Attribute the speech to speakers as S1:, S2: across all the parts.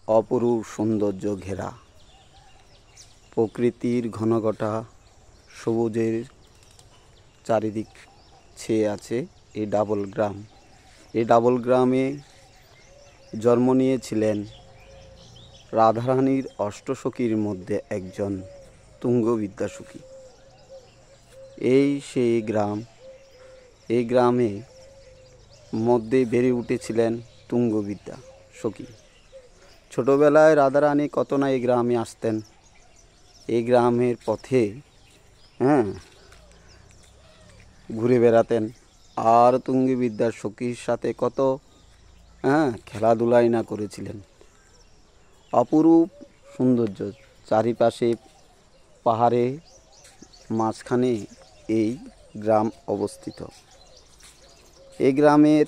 S1: অপরূপ সৌন্দর্য ঘেরা, প্রকৃতির ঘনঘটা সবুজের চারিদিক ছেয়ে আছে এই ডাবল গ্রাম। এই ডাবল গ্রামে জন্ম নিয়েছিলেন রাধারানীর অষ্টসখীর মধ্যে একজন তুঙ্গবিদ্যা সখী। এই সেই গ্রাম। এই গ্রামে মধ্যে বেড়ে উঠেছিলেন তুঙ্গবিদ্যা সখী। ছোটবেলায় রাধারানী কত না এই গ্রামে আসতেন। এই গ্রামের পথে ঘুরে বেড়াতেন, আর তুঙ্গবিদ্যা সখীর সাথে কত খেলাধুলাই না করেছিলেন। অপরূপ সৌন্দর্য, চারিপাশে পাহাড়ে মাঝখানে এই গ্রাম অবস্থিত। এই গ্রামের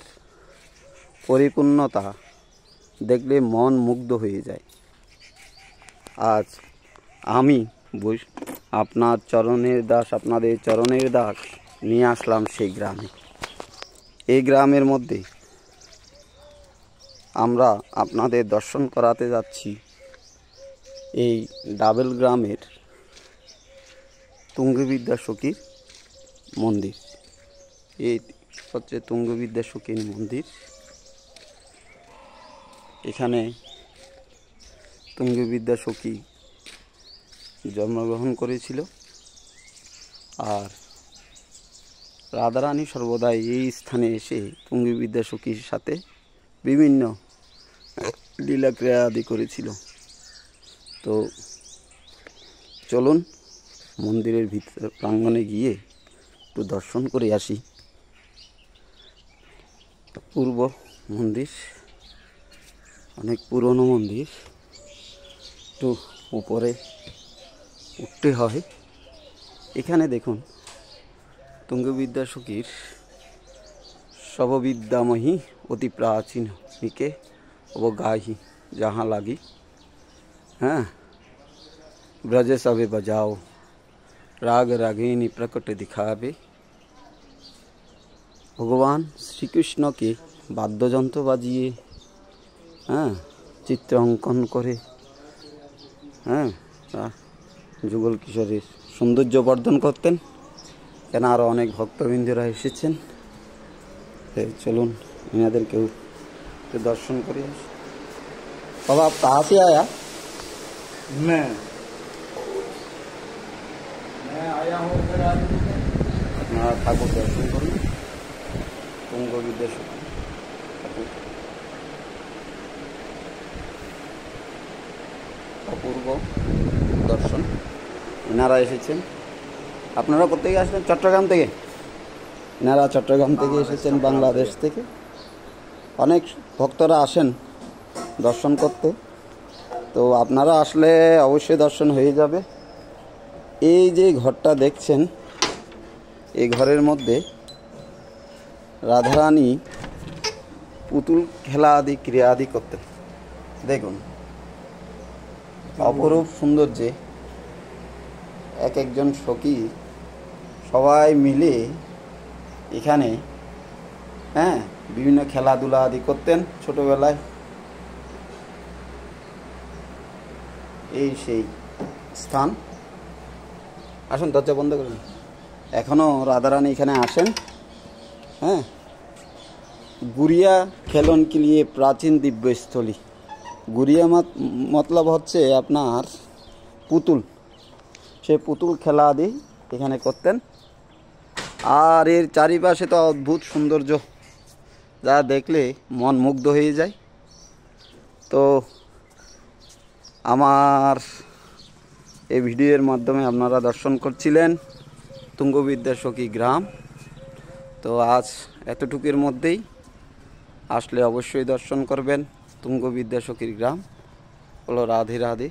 S1: পরিপূর্ণতা দেখলে মন মুগ্ধ হয়ে যায়। আজ আমি আপনাদের চরণের দাস নিয়ে আসলাম সেই গ্রামে। এই গ্রামের মধ্যে আমরা আপনাদের দর্শন করাতে যাচ্ছি এই ডাবল গ্রামের তুঙ্গবিদ্যা সখীর মন্দির। এই হচ্ছে তুঙ্গবিদ্যা সখীর মন্দির। এখানে তুঙ্গবিদ্যা সখী জন্মগ্রহণ করেছিল, আর রাধারানী সর্বদাই এই স্থানে এসে তুঙ্গবিদ্যা সখীর সাথে বিভিন্ন লীলা ক্রিয়া আদি করেছিল। তো চলুন মন্দিরের ভিতর প্রাঙ্গণে গিয়ে একটু দর্শন করে আসি। পূর্ব মন্দির, অনেক পুরনো মন্দির, একটু উপরে উঠতে হয়। এখানে দেখুন তুঙ্গবিদ্যা সখীর সর্ববিদ্যাময়ী অতি প্রাচীন মিকে অবগাহি যাহা লাগি ব্রজে সবে बजाओ राग रागिनी प्रकट दिखावे। भगवान श्री कृष्ण के वाद्ययंत्र बाजिए चित्र अंकन करे যুগল কিশোরের সৌন্দর্য বর্ধন করতেন। কেন আরও অনেক ভক্তবৃন্দরা এসেছেন। চলুন এনাদেরকেও একটু দর্শন করে আসি। বাবা আপ कहाँ से आया?
S2: मैं आया हूँ
S1: আপনারা ঠাকুর দর্শন করুন। তুঙ্গবিদ্যা সখী ঠাকুর, অপূর্ব দর্শন। এনারা এসেছেন। আপনারা কোথেকে আসলেন? চট্টগ্রাম থেকে। এনারা চট্টগ্রাম থেকে এসেছেন, বাংলাদেশ থেকে। অনেক ভক্তরা আসেন দর্শন করতে। তো আপনারা আসলে অবশ্যই দর্শন হয়ে যাবে। এই যে ঘরটা দেখছেন, এই ঘরের মধ্যে রাধারানী পুতুল খেলা আদি ক্রিয়া আদি করতেন। দেখুন অপরূপ সৌন্দর্যে এক একজন সখী সবাই মিলে এখানে বিভিন্ন খেলাধুলা আদি করতেন ছোটবেলায়। এই সেই স্থান। আসুন, দরজা বন্ধ করুন। এখনও রাধারানী এখানে আসেন। गुड़िया खेलन के लिए प्राचीन दिव्य स्थली। गुड़िया मतलब হচ্ছে আপনার পুতুল। সেই পুতুল খেলা আদি এখানে করতেন। আর এর চারিপাশে তো অদ্ভুত সৌন্দর্য, যা দেখলে মন মুগ্ধ হয়ে যায়। তো আমার এই ভিডিওর মাধ্যমে আপনারা দর্শন করছিলেন তুঙ্গবিদ্যা সখী গ্রাম। তো আজ এতটুকুর মধ্যেই। আসলে অবশ্যই দর্শন করবেন তুঙ্গবিদ্যা সখীর গ্রাম। বলো রাধে রাধে।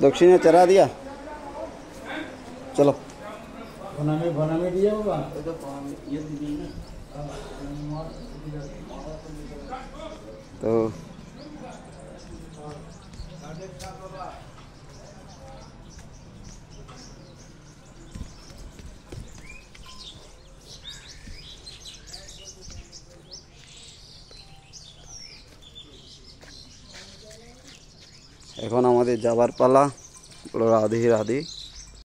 S1: दक्षिणे चरा दिया, चलो
S2: बनाने दिया होगा।
S1: तो এখন আমাদের যাবার পালা। রাধে রাধে।